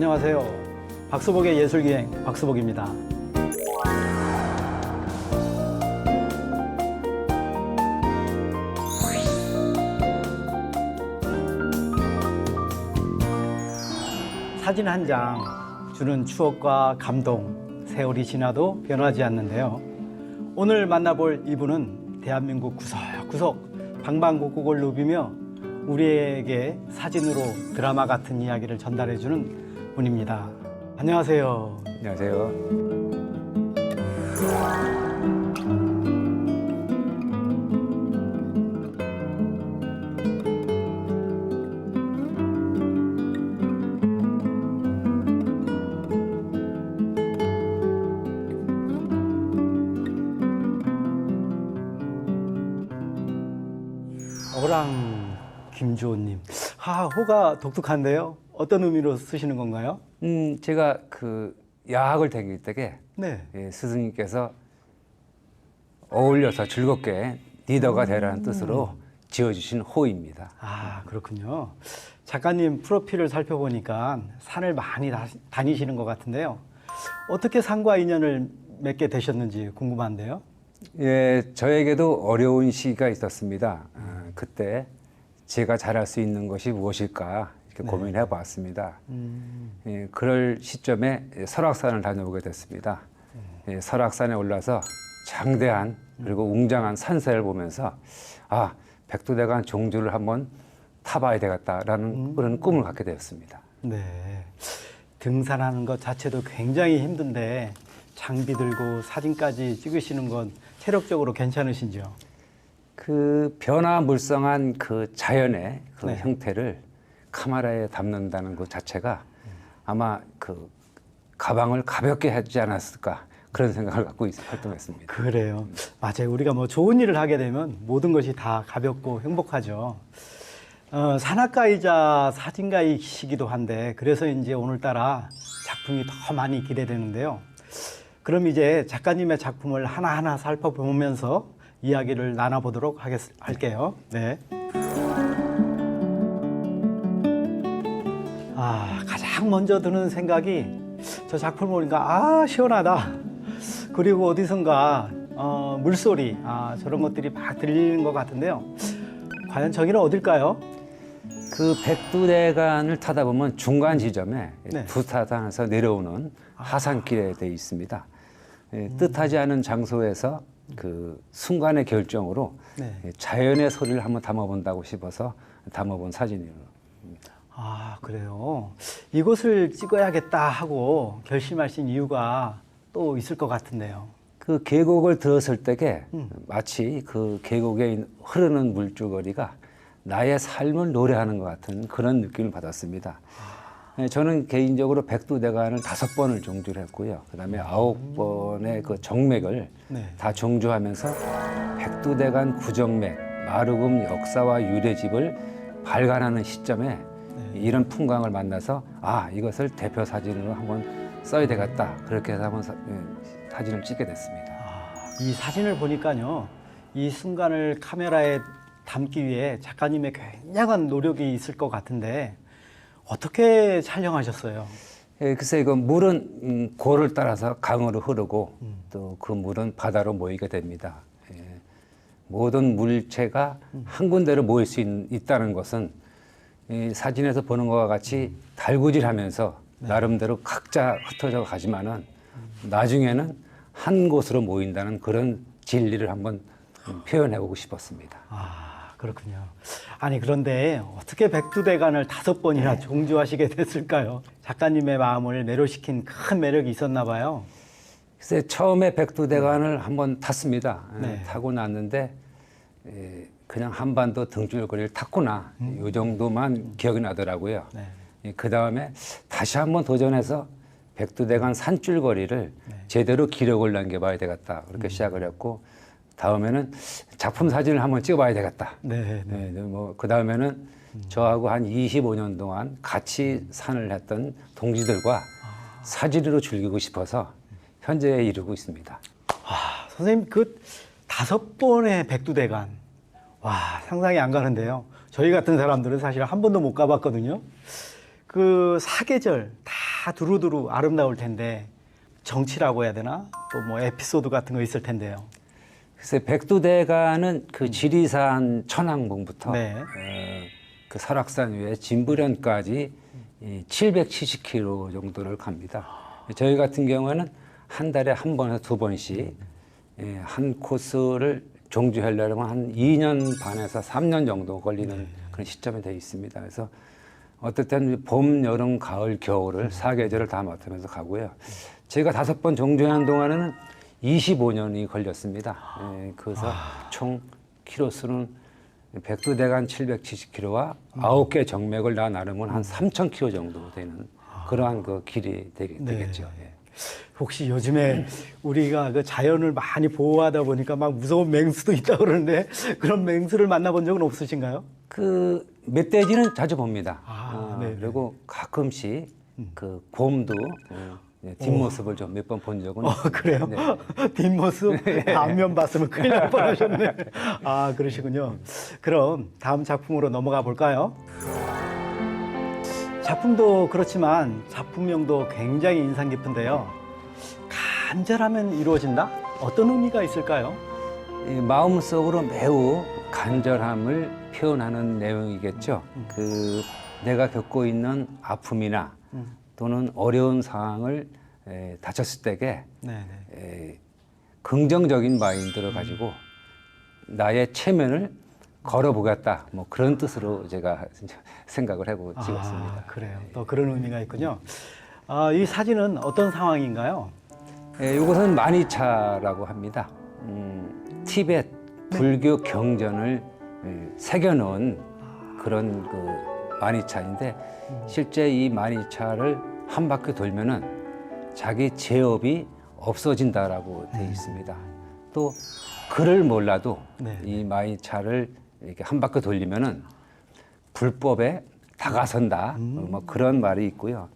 안녕하세요. 박수복의 예술기행 박수복입니다. 사진 한 장 주는 추억과 감동, 세월이 지나도 변하지 않는데요. 오늘 만나볼 이분은 대한민국 구석구석 방방곡곡을 누비며 우리에게 사진으로 드라마 같은 이야기를 전달해주는 분입니다. 안녕하세요. 안녕하세요. 어랑 김주호님. 호가 독특한데요. 어떤 의미로 쓰시는 건가요? 제가 야학을 다닐 때에 네. 스승님께서 어울려서 즐겁게 리더가 되라는 뜻으로 지어주신 호입니다. 그렇군요. 작가님 프로필을 살펴보니까 산을 많이 다니시는 것 같은데요. 어떻게 산과 인연을 맺게 되셨는지 궁금한데요. 저에게도 어려운 시기가 있었습니다. 그때 제가 잘할 수 있는 것이 무엇일까 이렇게 고민해 봤습니다. 그럴 시점에 설악산을 다녀오게 됐습니다. 설악산에 올라서 장대한 그리고 웅장한 산세를 보면서 백두대간 종주를 한번 타봐야 되겠다라는 그런 꿈을 갖게 되었습니다. 네. 등산하는 것 자체도 굉장히 힘든데 장비 들고 사진까지 찍으시는 건 체력적으로 괜찮으신지요? 그 변화물성한 그 자연의 네. 형태를 카메라에 담는다는 것 자체가 아마 그 가방을 가볍게 하지 않았을까 그런 생각을 갖고 활동했습니다. 그래요. 맞아요. 우리가 뭐 좋은 일을 하게 되면 모든 것이 다 가볍고 행복하죠. 산악가이자 사진가이시기도 한데 그래서 이제 오늘따라 작품이 더 많이 기대되는데요. 그럼 이제 작가님의 작품을 하나하나 살펴보면서 이야기를 나눠보도록 할게요. 네. 가장 먼저 드는 생각이 저 작품을 보니까 시원하다. 그리고 어디선가 물소리 저런 것들이 막 들리는 것 같은데요. 과연 저기는 어딜까요? 그 백두대간을 타다 보면 중간 지점에 네. 두타산에서 내려오는 하산길에 돼 있습니다. 뜻하지 않은 장소에서 그 순간의 결정으로 네. 자연의 소리를 한번 담아본다고 싶어서 담아본 사진이에요. 그래요. 이곳을 찍어야겠다 하고 결심하신 이유가 또 있을 것 같은데요. 그 계곡을 들었을 때에 마치 그 계곡에 흐르는 물줄거리가 나의 삶을 노래하는 것 같은 그런 느낌을 받았습니다. 저는 개인적으로 백두대간을 5번을 종주를 했고요. 그다음에 9번의 그 정맥을 네. 다 종주하면서 백두대간 구정맥, 마루금 역사와 유래집을 발간하는 시점에 이런 풍광을 만나서 이것을 대표 사진으로 한번 써야 되겠다. 그렇게 해서 한번 사진을 찍게 됐습니다. 이 사진을 보니까요. 이 순간을 카메라에 담기 위해 작가님의 굉장한 노력이 있을 것 같은데 어떻게 촬영하셨어요? 글쎄 이거 물은 고를 따라서 강으로 흐르고 또 그 물은 바다로 모이게 됩니다. 모든 물체가 한 군데로 모일 수 있다는 것은 이 사진에서 보는 것과 같이 달구질하면서 나름대로 각자 흩어져 가지만은 나중에는 한 곳으로 모인다는 그런 진리를 한번 표현해보고 싶었습니다. 그렇군요. 그런데 어떻게 백두대간을 5번이나 종주하시게 됐을까요? 작가님의 마음을 매료시킨 큰 매력이 있었나 봐요. 글쎄 처음에 백두대간을 한번 탔습니다. 네. 타고 났는데 그냥 한반도 등줄거리를 탔구나 이 정도만 기억이 나더라고요. 네. 그 다음에 다시 한번 도전해서 백두대간 산줄거리를 제대로 기록을 남겨봐야 되겠다 그렇게 시작을 했고 다음에는 작품 사진을 한번 찍어봐야 되겠다. 그 다음에는 저하고 한 25년 동안 같이 산을 했던 동지들과 사진으로 즐기고 싶어서 현재에 이르고 있습니다. 선생님 그 5번의 백두대간 상상이 안 가는데요. 저희 같은 사람들은 사실 한 번도 못 가봤거든요. 그 사계절 다 다 두루두루 아름다울 텐데 정치라고 해야 되나? 또 뭐 에피소드 같은 거 있을 텐데요. 글쎄 백두대간은 그 지리산 천왕봉부터 네. 그 설악산 위에 진부련까지 770km 정도를 갑니다. 저희 같은 경우에는 한 달에 한 번에서 두 번씩 한 코스를 종주하려면 한 2년 반에서 3년 정도 걸리는 그런 시점이 되어 있습니다. 그래서 어떨 때는 봄, 여름, 가을, 겨울을 사계절을 다 맡으면서 가고요. 제가 5번 종주하는 동안에는 25년이 걸렸습니다. 그래서 총 키로수는 백두대간 770km와 9개 정맥을 다 나누면 한 3,000km 정도 되는 그러한 그 길이 되겠죠. 예. 혹시 요즘에 우리가 그 자연을 많이 보호하다 보니까 막 무서운 맹수도 있다고 그러는데 그런 맹수를 만나본 적은 없으신가요? 그 멧돼지는 자주 봅니다. 네. 그리고 가끔씩 그 곰도 뒷모습을 좀 몇 번 본 적은 그래요? 네. 뒷모습 앞면 봤으면 큰일 날 뻔하셨네. 아, 그러시군요. 그럼 다음 작품으로 넘어가 볼까요? 작품도 그렇지만 작품명도 굉장히 인상 깊은데요. 간절하면 이루어진다? 어떤 의미가 있을까요? 이 마음속으로 매우 간절함을 표현하는 내용이겠죠. 그 내가 겪고 있는 아픔이나 또는 어려운 상황을 다쳤을 때에 긍정적인 마인드를 가지고 나의 체면을 걸어보겠다. 뭐 그런 뜻으로 제가 생각을 하고 찍었습니다. 아, 그래요. 또 그런 의미가 있군요. 이 사진은 어떤 상황인가요? 이것은 마니차라고 합니다. 티베트 불교 경전을 새겨놓은 그런 그 마니차인데 실제 이 마니차를 한 바퀴 돌면은 자기 제업이 없어진다라고 되어 있습니다. 또 글을 몰라도 이 마니차를 이렇게 한 바퀴 돌리면은 불법에 다가선다. 뭐 그런 말이 있고요.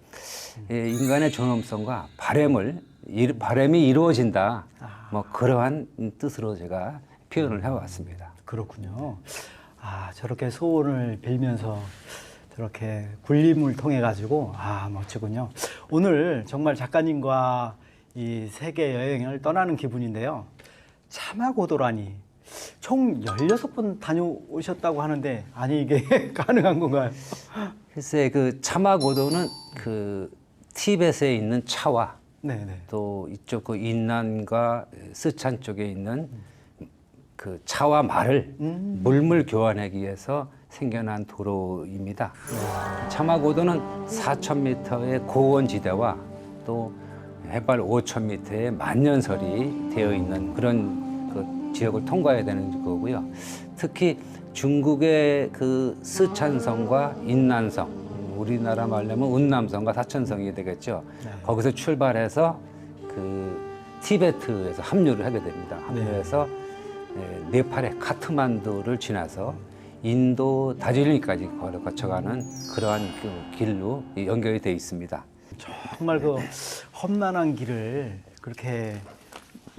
인간의 존엄성과 바람이 이루어진다. 뭐 그러한 뜻으로 제가 표현을 해왔습니다. 그렇군요. 저렇게 소원을 빌면서 저렇게 굴림을 통해 가지고 멋지군요. 오늘 정말 작가님과 이 세계 여행을 떠나는 기분인데요. 차마고도라니 총 16번 다녀오셨다고 하는데 아니 이게 가능한 건가요? 글쎄 그 차마고도는 그 티벳에 있는 차와 또 이쪽 그 인난과 스촨 쪽에 있는 그 차와 말을 물물 교환하기 위해서 생겨난 도로입니다. 차마고도는 4,000m의 고원지대와 또 해발 5,000m의 만년설이 되어 있는 그런 그 지역을 통과해야 되는 거고요. 특히 중국의 그 스촨성과 인난성, 우리나라 말로 하면 운남성과 사천성이 되겠죠. 거기서 출발해서 그 티베트에서 합류를 하게 됩니다. 합류해서 네팔의 카트만두를 지나서 인도 다질리까지 거쳐가는 그러한 그 길로 연결이 되어 있습니다. 정말 그 험난한 길을 그렇게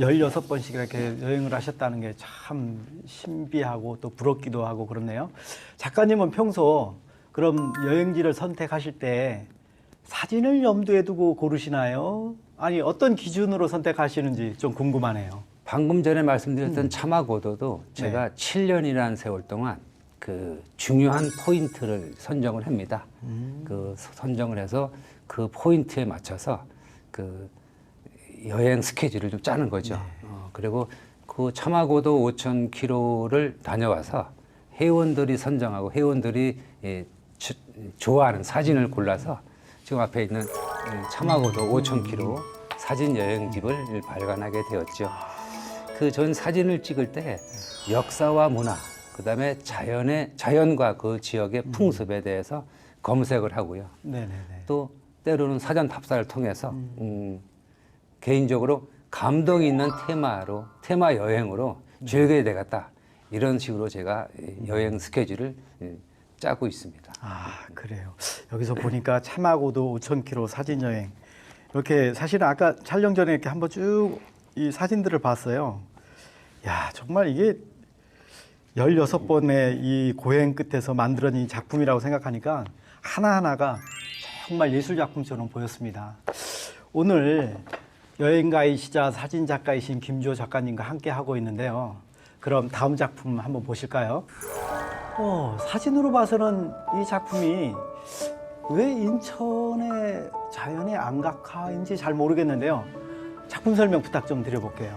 16번씩 이렇게 여행을 하셨다는 게 참 신비하고 또 부럽기도 하고 그렇네요. 작가님은 평소 그럼 여행지를 선택하실 때 사진을 염두에 두고 고르시나요? 아니 어떤 기준으로 선택하시는지 좀 궁금하네요. 방금 전에 말씀드렸던 차마고도도 제가 7년이라는 세월 동안 그 중요한 포인트를 선정을 합니다. 그 선정을 해서 그 포인트에 맞춰서 그 여행 스케줄을 좀 짜는 거죠. 그리고 그 차마고도 5,000km를 다녀와서 회원들이 선정하고 회원들이 좋아하는 사진을 골라서 지금 앞에 있는 차마고도 5,000km 사진 여행집을 발간하게 되었죠. 그 전 사진을 찍을 때 역사와 문화, 그다음에 자연과 그 지역의 풍습에 대해서 검색을 하고요. 또 때로는 사전 답사를 통해서 개인적으로 감동 있는 테마 여행으로 즐겨야 되겠다. 이런 식으로 제가 여행 스케줄을 짜고 있습니다. 그래요. 여기서 보니까 차마고도 5,000km 사진 여행. 이렇게 사실은 아까 촬영 전에 이렇게 한번 쭉 이 사진들을 봤어요. 야, 정말 이게 16번의 이 고행 끝에서 만들어진 이 작품이라고 생각하니까 하나하나가 정말 예술 작품처럼 보였습니다. 오늘 여행가이시자 사진 작가이신 김주호 작가님과 함께 하고 있는데요. 그럼 다음 작품 한번 보실까요? 사진으로 봐서는 이 작품이 왜 인천의 자연의 안각화인지 잘 모르겠는데요. 작품 설명 부탁 좀 드려볼게요.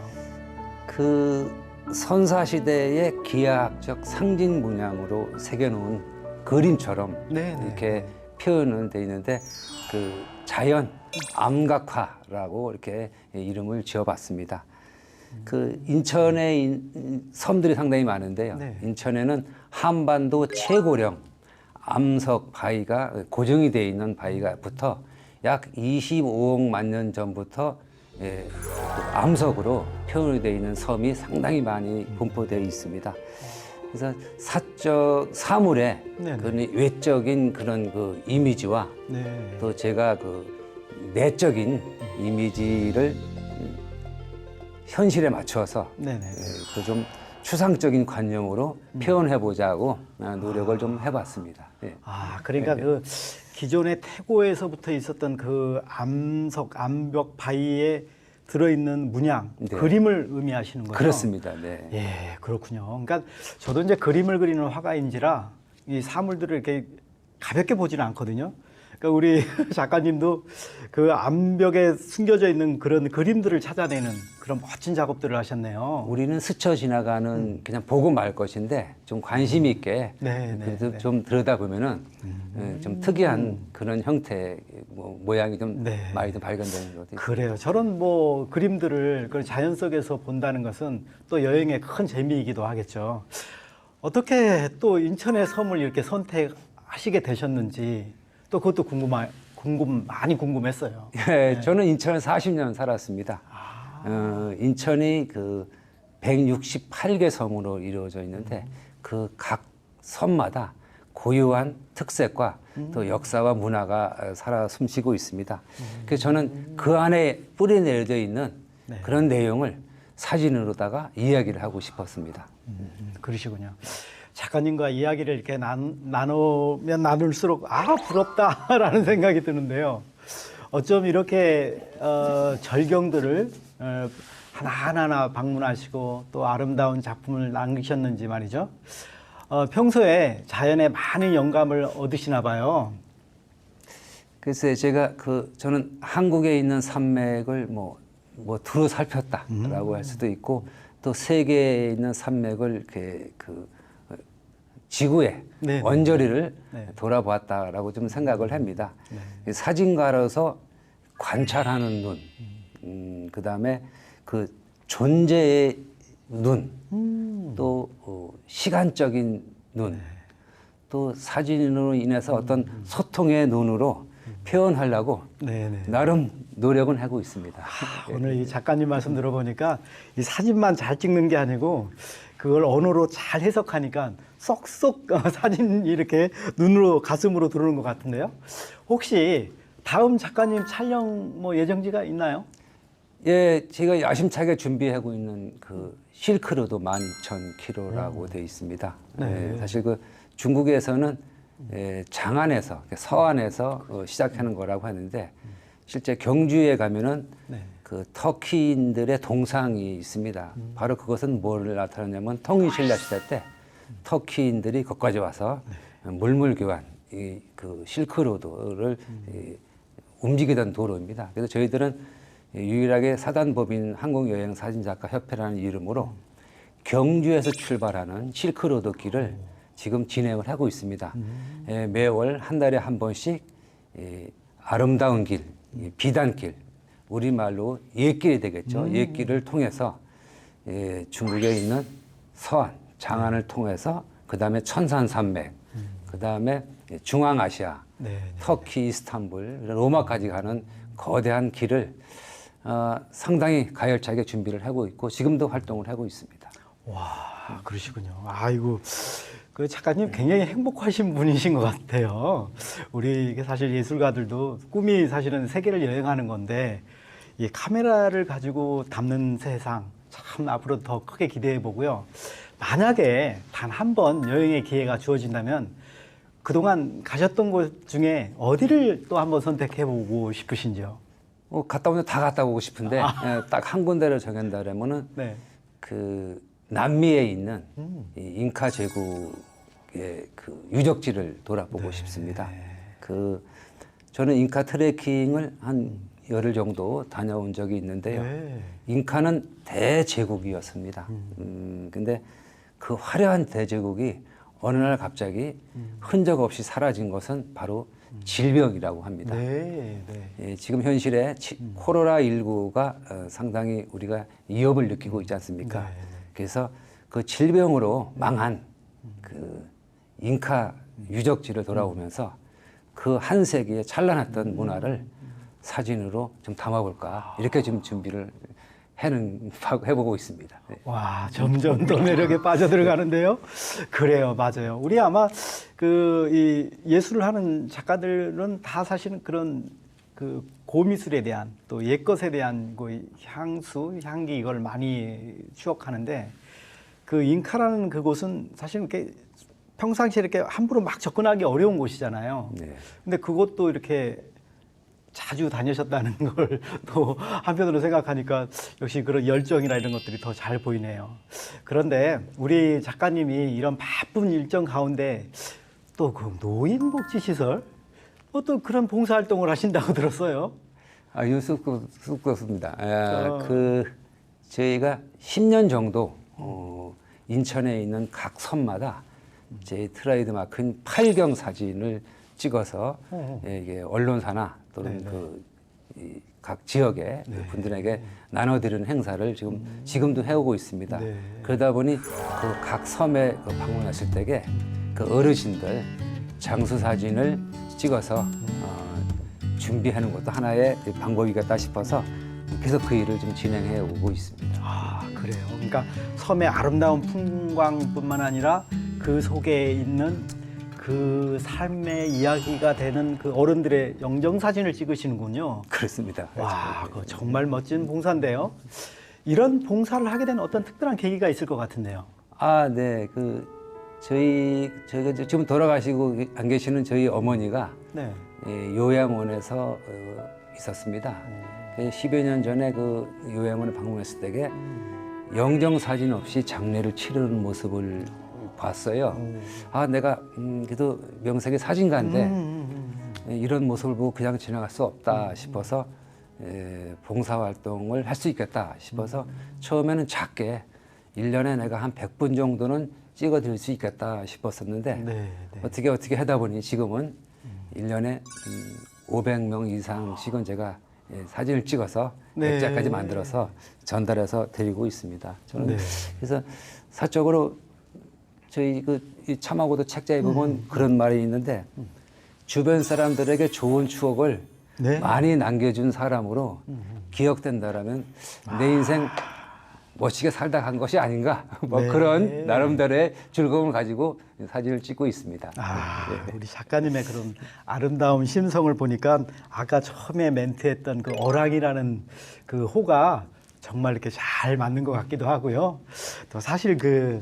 그 선사시대의 기하학적 상징 문양으로 새겨놓은 그림처럼 네네. 이렇게 표현은 돼 있는데 그 자연 암각화라고 이렇게 이름을 지어봤습니다. 그 인천에 섬들이 상당히 많은데요. 네. 인천에는 한반도 최고령 암석 바위가 고정이 되어 있는 바위가부터 약 25억만 년 전부터 그 암석으로 표현이 되어 있는 섬이 상당히 많이 분포되어 있습니다. 그래서 사적 사물의 네네. 그런 외적인 그런 그 이미지와 네. 또 제가 그 내적인 이미지를 현실에 맞춰서 네네. 그 좀 추상적인 관념으로 표현해 보자고 노력을 좀 해봤습니다. 예. 그러니까 그 기존의 태고에서부터 있었던 그 암석, 암벽 바위에 들어있는 문양, 네. 그림을 의미하시는 거죠? 그렇습니다. 네. 예, 그렇군요. 그러니까 저도 이제 그림을 그리는 화가인지라 이 사물들을 이렇게 가볍게 보지는 않거든요. 그러니까 우리 작가님도 그 암벽에 숨겨져 있는 그런 그림들을 찾아내는 그런 멋진 작업들을 하셨네요. 우리는 스쳐 지나가는 그냥 보고 말 것인데 좀 관심 있게 네, 그래도 네. 좀 들여다보면은 좀 특이한 그런 형태 모양이 좀 네. 많이 좀 발견되는 것 같아요. 그래요. 저런 뭐 그림들을 그 자연 속에서 본다는 것은 또 여행의 큰 재미이기도 하겠죠. 어떻게 또 인천의 섬을 이렇게 선택하시게 되셨는지 또 그것도 많이 궁금했어요. 예, 저는 인천에 40년 살았습니다. 인천이 그 168개 섬으로 이루어져 있는데 그 각 섬마다 고유한 특색과 또 역사와 문화가 살아 숨쉬고 있습니다. 그래서 저는 그 안에 뿌리내려져 있는 네. 그런 내용을 사진으로다가 이야기를 하고 싶었습니다. 그러시군요. 작가님과 이야기를 이렇게 나누면 나눌수록 부럽다라는 생각이 드는데요. 어쩜 이렇게 절경들을 하나하나 방문하시고 또 아름다운 작품을 남기셨는지 말이죠. 평소에 자연에 많은 영감을 얻으시나 봐요. 글쎄 제가 저는 한국에 있는 산맥을 뭐 두루 살폈다라고 할 수도 있고 또 세계에 있는 산맥을 이렇게 지구의 네. 언저리를 네. 돌아보았다라고 좀 생각을 합니다. 사진가로서 관찰하는 눈, 그다음에 그 존재의 눈, 또 시간적인 눈, 또 사진으로 인해서 어떤 소통의 눈으로 표현하려고 네네. 나름 노력은 하고 있습니다. 오늘 이 작가님 말씀 들어보니까 이 사진만 잘 찍는 게 아니고 그걸 언어로 잘 해석하니까 쏙쏙 사진이 이렇게 눈으로 가슴으로 들어오는 것 같은데요. 혹시 다음 작가님 촬영 뭐 예정지가 있나요? 예, 제가 야심차게 준비하고 있는 그 실크로드 12,000km라고 되어 있습니다. 네. 예, 사실 그 중국에서는 장안에서 서안에서 시작하는 거라고 하는데 실제 경주에 가면은 네. 그 터키인들의 동상이 있습니다. 바로 그것은 뭐를 나타내냐면 통일신라 시대 때 터키인들이 거기까지 와서 물물교환, 그 실크로드를 움직이던 도로입니다. 그래서 저희들은 유일하게 사단법인 한국여행사진작가협회라는 이름으로 경주에서 출발하는 실크로드 길을 지금 진행을 하고 있습니다. 매월 한 달에 한 번씩 아름다운 길, 비단길, 우리말로 옛길이 되겠죠. 옛길을 통해서 중국에 있는 서안, 장안을 통해서 그 다음에 천산산맥, 그 다음에 중앙아시아, 네. 터키, 이스탄불, 로마까지 가는 거대한 길을 상당히 가열차게 준비를 하고 있고 지금도 활동을 하고 있습니다. 와, 그러시군요. 아이고, 그 작가님 굉장히 행복하신 분이신 것 같아요. 우리 이게 사실 예술가들도 꿈이 사실은 세계를 여행하는 건데 이 카메라를 가지고 담는 세상 참 앞으로 더 크게 기대해 보고요. 만약에 단 한 번 여행의 기회가 주어진다면 그동안 가셨던 곳 중에 어디를 또 한번 선택해 보고 싶으신지요? 갔다 오면 다 갔다 오고 싶은데 딱 한 군데를 정한다면은 네. 그 남미에 있는 이 잉카 제국의 그 유적지를 돌아보고 싶습니다. 그 저는 잉카 트레킹을 한 열흘 정도 다녀온 적이 있는데요. 네. 잉카는 대제국이었습니다. 근데 그 화려한 대제국이 어느 날 갑자기 흔적 없이 사라진 것은 바로 질병이라고 합니다. 네. 네. 예, 지금 현실에 코로나19가 상당히 우리가 위협을 느끼고 있지 않습니까? 네. 그래서 그 질병으로 망한 그 잉카 유적지를 돌아오면서 그 한 세기에 찬란했던 문화를 사진으로 좀 담아볼까 이렇게 지금 준비를 해보고 있습니다. 네. 와, 점점 더 매력에 빠져들어가는데요. 그래요, 맞아요. 우리 아마 이 예술을 하는 작가들은 다 사실은 그런 그 고미술에 대한 또 옛것에 대한 그 향수, 향기 이걸 많이 추억하는데 그 잉카라는 그곳은 사실 이렇게 평상시에 이렇게 함부로 막 접근하기 어려운 곳이잖아요. 네. 근데 그것도 이렇게 자주 다니셨다는 걸 또 한편으로 생각하니까 역시 그런 열정이나 이런 것들이 더 잘 보이네요. 그런데 우리 작가님이 이런 바쁜 일정 가운데 또 그 노인복지시설 또 그런 봉사활동을 하신다고 들었어요. 아유, 쑥스럽습니다. 그 저희가 10년 정도 인천에 있는 각 섬마다 제 트레이드 마크인 팔경 사진을 찍어서 이게 언론사나 또는 각 지역의 분들에게 나눠드리는 행사를 지금도 해오고 있습니다. 네. 그러다 보니 그 각 섬에 방문하실 때에 그 어르신들 장수 사진을 찍어서 준비하는 것도 하나의 방법이겠다 싶어서 계속 그 일을 좀 진행해 오고 있습니다. 아, 그래요. 그러니까 섬의 아름다운 풍광뿐만 아니라 그 속에 있는 그 삶의 이야기가 되는 그 어른들의 영정 사진을 찍으시는군요. 그렇습니다. 와, 그거 정말 멋진 봉사인데요. 이런 봉사를 하게 된 어떤 특별한 계기가 있을 것 같은데요. 아, 네. 저희가 지금 돌아가시고 안 계시는 저희 어머니가 네. 요양원에서 있었습니다. 10여 년 전에 그 요양원에 방문했을 때에 영정 사진 없이 장례를 치르는 모습을 봤어요. 아, 내가 그래도 명색의 사진가인데 이런 모습을 보고 그냥 지나갈 수 없다 싶어서 봉사활동을 할 수 있겠다 싶어서 처음에는 작게 1년에 내가 한 100분 정도는 찍어드릴 수 있겠다 싶었었는데 네. 어떻게 하다 보니 지금은 1년에 500명 이상씩은 제가 사진을 찍어서 네. 액자까지 만들어서 전달해서 드리고 있습니다. 저는 네. 그래서 사적으로 저희 이 참하고도 책자에 보면 그런 말이 있는데 주변 사람들에게 좋은 추억을 네. 많이 남겨준 사람으로 기억된다라면 내 인생 멋지게 살다 간 것이 아닌가 뭐 네. 그런 나름대로의 즐거움을 가지고 사진을 찍고 있습니다. 아, 우리 작가님의 그런 아름다운 심성을 보니까 아까 처음에 멘트했던 그 어랑이라는 그 호가 정말 이렇게 잘 맞는 것 같기도 하고요. 또 사실 그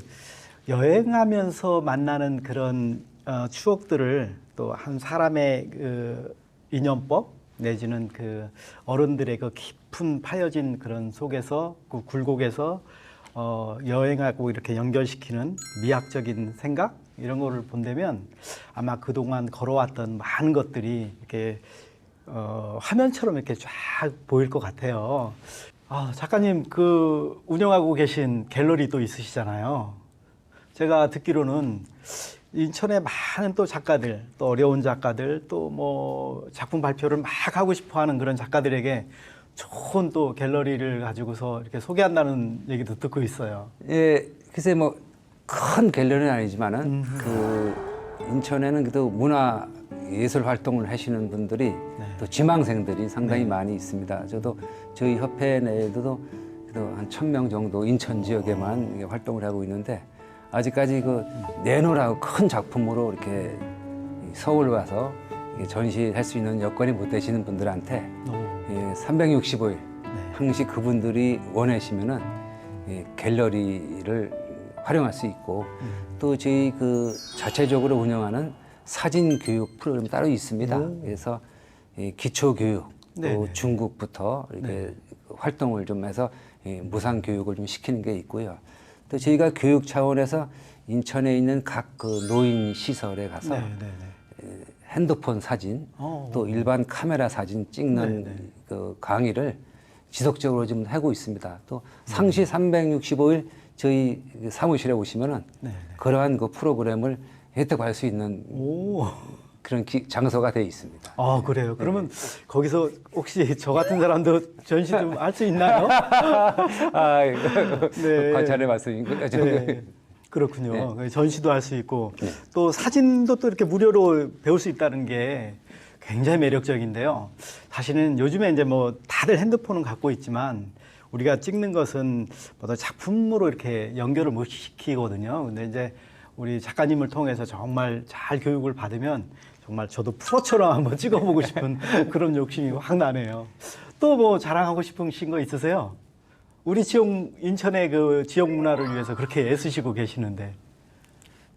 여행하면서 만나는 그런 추억들을 또 한 사람의 그 인연법 내지는 그 어른들의 그 깊은 파여진 그런 속에서 그 굴곡에서 여행하고 이렇게 연결시키는 미학적인 생각 이런 거를 본다면 아마 그동안 걸어왔던 많은 것들이 이렇게 화면처럼 이렇게 쫙 보일 것 같아요. 아, 작가님 그 운영하고 계신 갤러리도 있으시잖아요. 제가 듣기로는 인천에 많은 또 작가들, 또 어려운 작가들, 또 뭐 작품 발표를 막 하고 싶어 하는 그런 작가들에게 좋은 또 갤러리를 가지고서 이렇게 소개한다는 얘기도 듣고 있어요. 예, 글쎄 뭐 큰 갤러리는 아니지만은 그 인천에는 그래도 문화 예술 활동을 하시는 분들이 또 지망생들이 상당히 많이 있습니다. 저도 저희 협회 내에도 그래도 한 1,000명 정도 인천 지역에만 활동을 하고 있는데 아직까지 그 내놓으라고 큰 작품으로 이렇게 서울 와서 전시할 수 있는 여건이 못 되시는 분들한테 365일 항시 그분들이 원하시면은 갤러리를 활용할 수 있고 또 저희 그 자체적으로 운영하는 사진 교육 프로그램이 따로 있습니다. 그래서 이 기초 교육 또 네네. 중국부터 이렇게 활동을 좀 해서 이 무상 교육을 좀 시키는 게 있고요. 또 저희가 교육 차원에서 인천에 있는 각 그 노인 시설에 가서 네, 네, 네. 핸드폰 사진 또 일반 카메라 사진 찍는 네, 네. 그 강의를 지속적으로 좀 하고 있습니다. 또 상시 365일 저희 사무실에 오시면은 네, 네. 그러한 그 프로그램을 혜택할 수 있는 오. 그런 장소가 되어 있습니다. 아, 그래요. 그러면 거기서 혹시 저 같은 사람도 전시 좀 할 수 있나요? 아, 네. 관찰의 말씀인 거죠. 네. 그렇군요. 전시도 할 수 있고 또 사진도 또 이렇게 무료로 배울 수 있다는 게 굉장히 매력적인데요. 사실은 요즘에 이제 뭐 다들 핸드폰은 갖고 있지만 우리가 찍는 것은 보다 작품으로 이렇게 연결을 못 시키거든요. 근데 이제 우리 작가님을 통해서 정말 잘 교육을 받으면 정말 저도 프로처럼 한번 찍어보고 싶은 그런 욕심이 확 나네요. 또 뭐 자랑하고 싶으신 거 있으세요? 우리 지역, 인천의 그 지역 문화를 위해서 그렇게 애쓰시고 계시는데.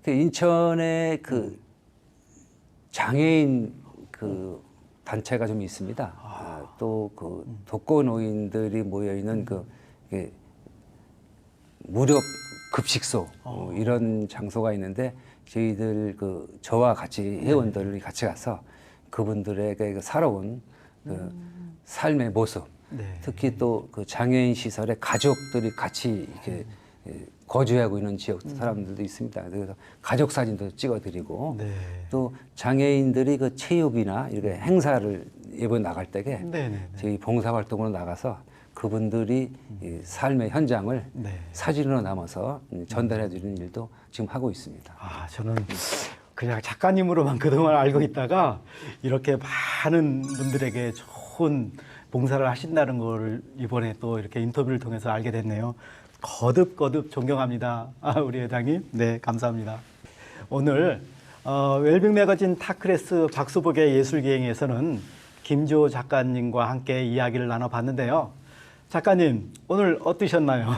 그 인천에 그 장애인 그 단체가 좀 있습니다. 또 그 독거 노인들이 모여 있는 그 이게 무료 급식소 이런 장소가 있는데 저희들 그 저와 같이 회원들이 같이 가서 그분들에게 그 살아온 그 삶의 모습, 네. 특히 또 그 장애인 시설에 가족들이 같이 이렇게 거주하고 있는 지역 사람들도 있습니다. 그래서 가족 사진도 찍어드리고 네. 또 장애인들이 그 체육이나 이렇게 행사를 이번 나갈 때에 네네. 저희 봉사활동으로 나가서 그분들이 이 삶의 현장을 네. 사진으로 남아서 전달해 드리는 일도 지금 하고 있습니다. 아, 저는 그냥 작가님으로만 그동안 알고 있다가 이렇게 많은 분들에게 좋은 봉사를 하신다는 걸 이번에 또 이렇게 인터뷰를 통해서 알게 됐네요. 거듭 존경합니다. 우리 회장님. 네, 감사합니다. 오늘 웰빙 매거진 타크레스 박수복의 예술기행에서는 김주호 작가님과 함께 이야기를 나눠봤는데요. 작가님, 오늘 어떠셨나요?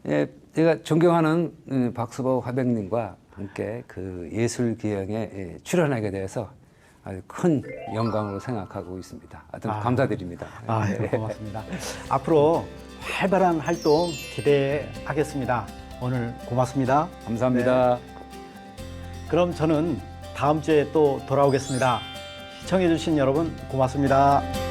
예, 제가 존경하는 박수복 화백님과 함께 그 예술기행에 출연하게 돼서 아주 큰 영광으로 생각하고 있습니다. 하여튼 감사드립니다. 네, 고맙습니다. 앞으로 활발한 활동 기대하겠습니다. 오늘 고맙습니다. 감사합니다. 그럼 저는 다음 주에 또 돌아오겠습니다. 시청해주신 여러분 고맙습니다.